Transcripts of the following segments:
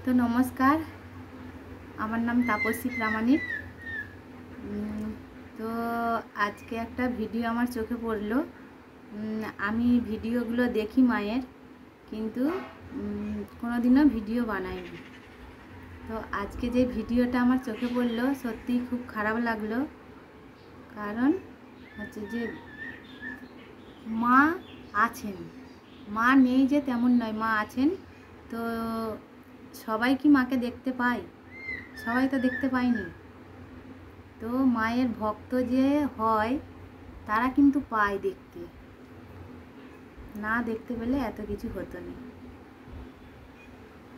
তো নমস্কার, আমার নাম তাপসী প্রামাণিক। তো আজকে একটা ভিডিও আমার চোখে পড়লো। আমি ভিডিওগুলো দেখি মায়ের, কিন্তু কোনোদিনও ভিডিও বানাইনি। তো আজকে যে ভিডিওটা আমার চোখে পড়লো সত্যিই খুব খারাপ লাগলো। কারণ হচ্ছে যে মা আছেন, মা নেই যে তেমন নয়, মা আছেন। তো সবাই কি মাকে দেখতে পায়? সবাই তো দেখতে পায়নি। তো মায়ের ভক্ত যে হয় তারা কিন্তু পায় দেখতে, না দেখতে পেলে এত কিছু হতো না।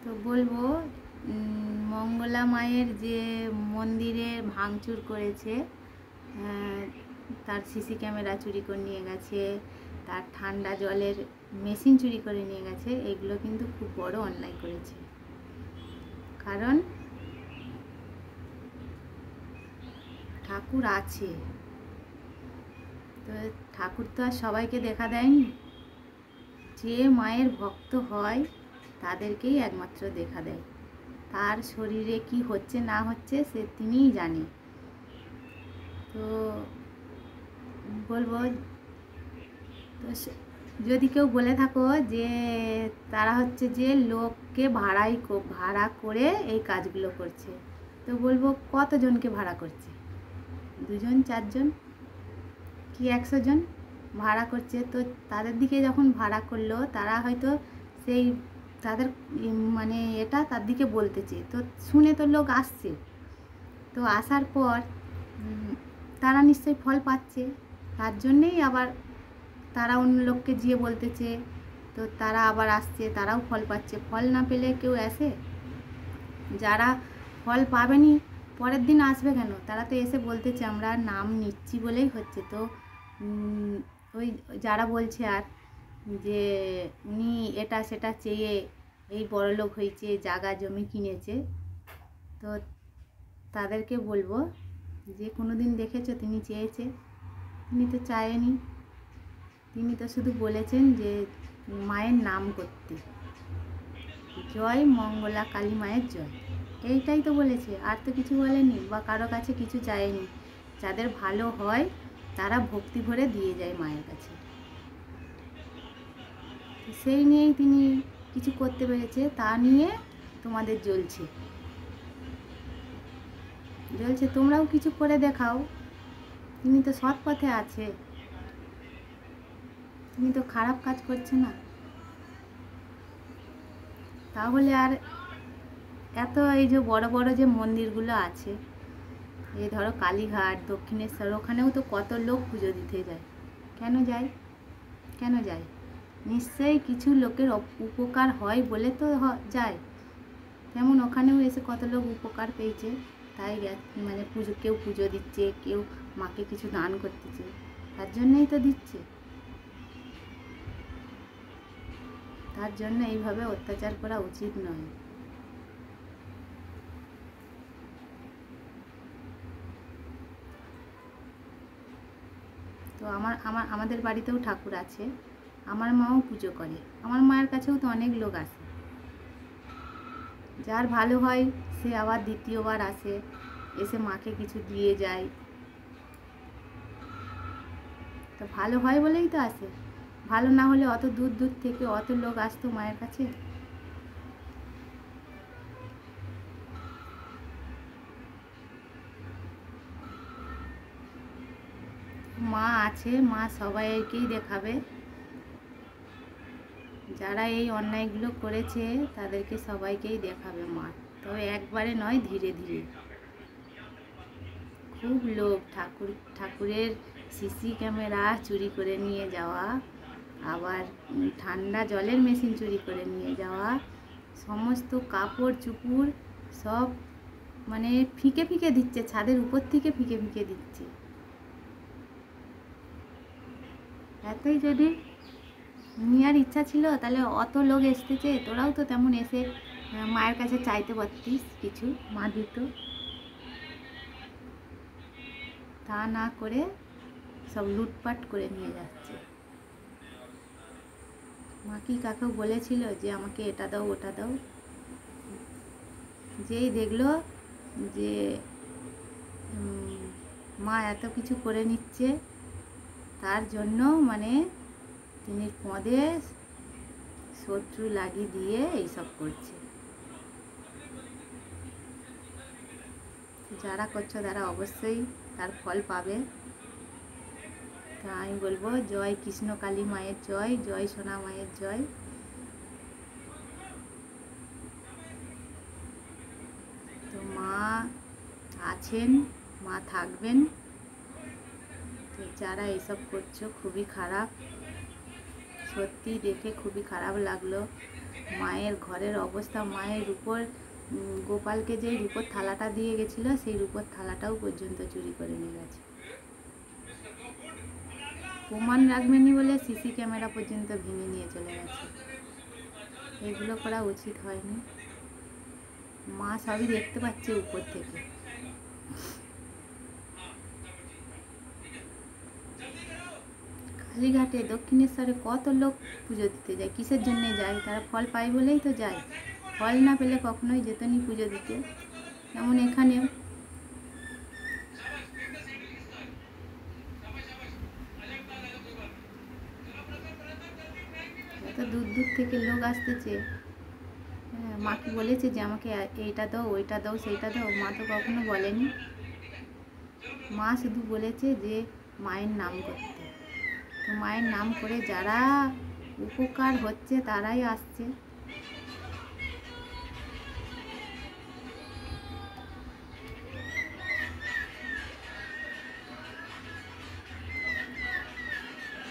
তো বলবো, মঙ্গলা মায়ের যে মন্দিরে ভাঙচুর করেছে, তার সিসি ক্যামেরা চুরি করে নিয়ে গেছে, তার ঠান্ডা জলের মেশিন চুরি করে নিয়ে গেছে, এগুলো কিন্তু খুব বড় অন্যায় করেছে। কারণ ঠাকুর আছে, তো ঠাকুর তো আর সবাইকে দেখা দেয়নি। যে মায়ের ভক্ত হয় তাদেরকেই একমাত্র দেখা দেয়। তার শরীরে কি হচ্ছে না হচ্ছে সে তিনিই জানে। তো বলবো, তো যদি কেউ বলে থাকো যে তারা হচ্ছে যে লোককে ভাড়া করে এই কাজগুলো করছে, তো বলবো কতজনকে ভাড়া করছে? 2 জন 4 জন কি 100 জন ভাড়া করছে? তো তাদের দিকে যখন ভাড়া করলো তারা হয়তো সেই তাদের মানে এটা তার দিকে বলতেছে, তো শুনে তো লোক আসছে। তো আসার পর তারা নিশ্চয়ই ফল পাচ্ছে, তার জন্যেই আবার তারা অন্য লোককে গিয়ে বলতেছে। তো তারা আবার আসছে, তারাও ফল পাচ্ছে। ফল না পেলে কেউ আসে? যারা ফল পাবেনি পরের দিন আসবে কেন? তারা তো এসে বলতেছে আমরা নাম নিচ্ছি বলেই হচ্ছে। তো ওই যারা বলছে আর যে উনি এটা সেটা চেয়ে এই বড়লোক হয়েছে, জায়গা জমি কিনেছে, তো তাদেরকে বলবো যে কোনো দিন দেখেছো তিনি চেয়েছে? তিনি তো চায়নি। তিনি তো শুধু বলেছেন যে মায়ের নাম করতে, জয় মঙ্গলা কালী মায়ের জয়, এইটাই তো বলেছে, আর তো কিছু বলেনি বা কারো কাছে কিছু চায়নি। যাদের ভালো হয় তারা ভক্তি ভরে দিয়ে যায় মায়ের কাছে। সেই নিয়েই তিনি কিছু করতে পেরেছে, তা নিয়ে তোমাদের জ্বলছে। তোমরাও কিছু করে দেখাও। তিনি তো সৎ পথে আছে, তিনি তো খারাপ কাজ করছে না। তাহলে আর এত এই যে বড় বড় যে মন্দিরগুলো আছে, এই ধরো কালীঘাট, দক্ষিণেশ্বর, ওখানেও তো কত লোক পুজো দিতে যায়। কেন যায়? কেন যায়? নিশ্চয়ই কিছু লোকের উপকার হয় বলে তো যায়। তেমন ওখানেও এসে কত লোক উপকার পেয়েছে, তাই মানে কেউ পুজো দিচ্ছে, কেউ মাকে কিছু দান করতেছে, তার জন্যই তো দিচ্ছে। তার জন্য এইভাবে অত্যাচার করা উচিত নয়। তো আমাদের বাড়িতেও ঠাকুর আছে, আমার মাও পুজো করে, আমার মায়ের কাছেও তো অনেক লোক আসে। যার ভালো হয় সে আবার দ্বিতীয়বার আসে, এসে মাকে কিছু দিয়ে যায়। তো ভালো হয় বলেই তো আসে, ভালো না হলে অত দূর দূর থেকে অত লোক আসতো মায়ের কাছে? মা আছে, মা সবাইকেই দেখাবে। যারা এই অন্যায়গুলো করেছে তাদেরকে সবাইকেই দেখাবে মা, তবে একবারে নয়, ধীরে ধীরে। খুব লোক ঠাকুরের সিসি ক্যামেরা চুরি করে নিয়ে যাওয়া, আবার ঠান্ডা জলের মেশিন চুরি করে নিয়ে যাওয়া, সমস্ত কাপড় চুপড় সব মানে ফিকে ফিকে দিচ্ছে, ছাদের উপর থেকে ফিকে ফিকে দিচ্ছে। এতই যদি নেওয়ার ইচ্ছা ছিল তাহলে অত লোক এসতেছে, তোরাও তো তেমন এসে মায়ের কাছে চাইতে পারতিস কিছু, মা দিত। তা না করে সব লুটপাট করে নিয়ে যাচ্ছে। মা কি কাকেও বলেছিল যে আমাকে এটা দাও ওটা দাও? যেই দেখলো যে মা এত কিছু করে নিচ্ছে, তার জন্য মানে তিনি পদে শত্রু লাগিয়ে দিয়ে এইসব করছে। যারা করছো তারা অবশ্যই তার ফল পাবে। তা আমি বলবো জয় কৃষ্ণ কালী মায়ের জয়, জয় সোনা মায়ের জয়। তো মা আছেন, মা থাকবেন। তো যারা এইসব করছো খুবই খারাপ, সত্যি দেখে খুবই খারাপ লাগলো। মায়ের ঘরের অবস্থা, মায়ের উপর গোপালকে যে রূপোর থালাটা দিয়ে গেছিলো, সেই রূপোর থালাটাও পর্যন্ত চুরি করে নিয়ে গেছে। প্রমাণ রাখবেনি বলে সিসি ক্যামেরা পর্যন্ত ভেঙে নিয়ে চলে গেছে। এগুলো করা উচিত হয়নি। মা সবই দেখতে পাচ্ছে উপর থেকে। কালীঘাটে দক্ষিণেশ্বরে কত লোক পুজো দিতে যায়, কিসের জন্য যায়? তারা ফল পায় বলেই তো যায়। ফল না পেলে কখনোই যেতনি পুজো দিতে। যেমন এখানেও এত দূর দূর থেকে লোক আসতেছে। মাকে বলেছে যে আমাকে এইটা দাও, ওইটা দাও, সেইটা দাও। মা তো কখনো বলেনি। মা শুধু বলেছে যে মায়ের নাম করতে। তো মায়ের নাম করে যারা উপকার হচ্ছে তারাই আসছে।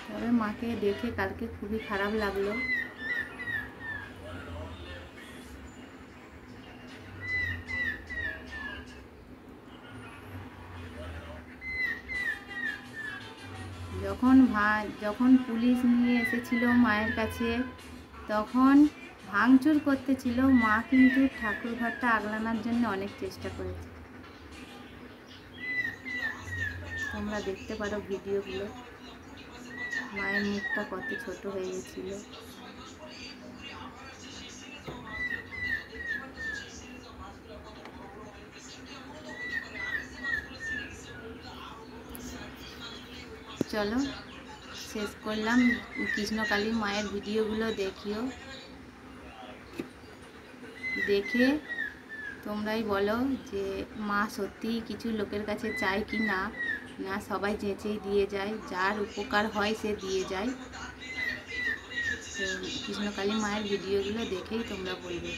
তবে মাকে দেখে কালকে খুবই খারাপ লাগলো। যখন পুলিশ নিয়ে এসেছিল মায়ের কাছে, তখন ভাঙচুর করতেছিল। মা কিন্তু ঠাকুর ঘরটা আগলানোর জন্য অনেক চেষ্টা করেছে। তোমরা দেখতে পারো ভিডিওগুলো। মায়ের মুখটা কত ছোট হয়ে গেছিল। চলো শেষ করলাম। কৃষ্ণকালী মায়ের ভিডিওগুলো দেখিও, দেখে তোমরাই বলো যে মা সত্যিই কিছু লোকের কাছে চায় কি না, না সবাই চেঁচেই দিয়ে যায়, যার উপকার হয় সে দিয়ে যায়। তো কৃষ্ণকালী মায়ের ভিডিওগুলো দেখেই তোমরা বলবে।